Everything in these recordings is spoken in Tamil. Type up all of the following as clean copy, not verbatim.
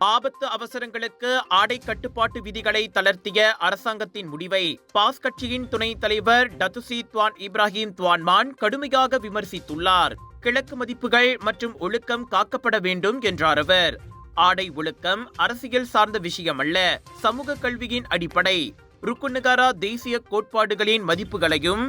ஆபத்து அவசரங்களுக்கு ஆடை கட்டுப்பாட்டு விதிகளை தளர்த்திய அரசாங்கத்தின் முடிவை பாஸ் கட்சியின் துணைத் தலைவர் டத்துசி துவான் இப்ராஹிம் துவான்மான் கடுமையாக விமர்சித்துள்ளார். கிழக்கு மதிப்புகள் மற்றும் ஒழுக்கம் காக்கப்பட வேண்டும் என்றார் அவர். ஆடை ஒழுக்கம் அரசியல் சார்ந்த விஷயம் அல்ல, சமூக கல்வியின் அடிப்படை. ருக்குன்-நகாரா தேசிய கோட்பாடுகளின் மதிப்புகளையும்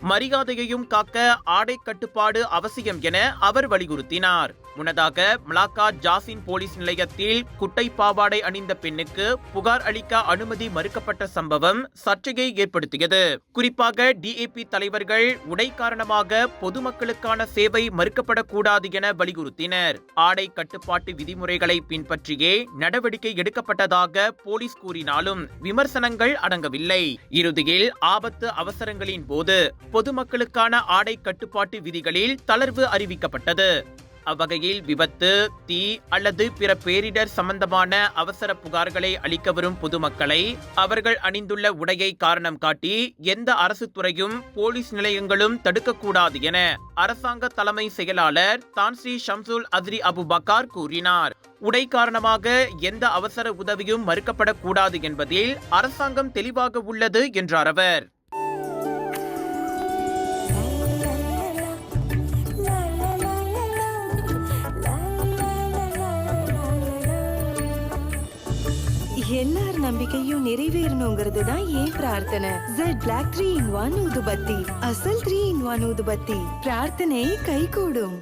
மரியாதையையும் காக்க ஆடை கட்டுப்பாடு அவசியம் என அவர் வலியுறுத்தினார். முன்னதாக மலாக்கா ஜாசின் போலீஸ் நிலையத்தில் குட்டை பாவாடை அணிந்த பெண்ணுக்கு புகார் அளிக்க அனுமதி மறுக்கப்பட்ட சம்பவம் சர்ச்சையை ஏற்படுத்தியது. குறிப்பாக DAP தலைவர்கள் உடை காரணமாக பொதுமக்களுக்கான சேவை மறுக்கப்படக்கூடாது என வலியுறுத்தினர். ஆடை கட்டுப்பாட்டு விதிமுறைகளை பின்பற்றியே நடவடிக்கை எடுக்கப்பட்டதாக போலீஸ் கூறினாலும் விமர்சனங்கள் அடங்கவில்லை. இறுதியில் ஆபத்து அவசரங்களின் போது பொதுமக்களுக்கான ஆடை கட்டுப்பாட்டு விதிகளில் தளர்வு அறிவிக்கப்பட்டது. அவ்வகையில் விபத்து, தீ அல்லது பிற பேரிடர் சம்பந்தமான அவசர புகார்களை அளிக்க வரும் பொதுமக்களை அவர்கள் அணிந்துள்ள உடையை காரணம் காட்டி எந்த அரசு துறையும் போலீஸ் நிலையங்களும் தடுக்கக்கூடாது என அரசாங்க தலைமை செயலாளர் தான்ஸ்ரீ ஷம்சுல் அத்ரி அபு பக்கார் கூறினார். உடை காரணமாக எந்த அவசர உதவியும் மறுக்கப்படக்கூடாது என்பதில் அரசாங்கம் தெளிவாக உள்ளது என்றார் அவர். எல்லார் நம்பிக்கையும் நிறைவேறணுங்கிறது தான் ஏன் பிரார்த்தனை. Z Black 3-in-1 ஊதுபத்தி, அசல் 3-in-1 ஊதுபத்தி. பிரார்த்தனை கைகூடும்.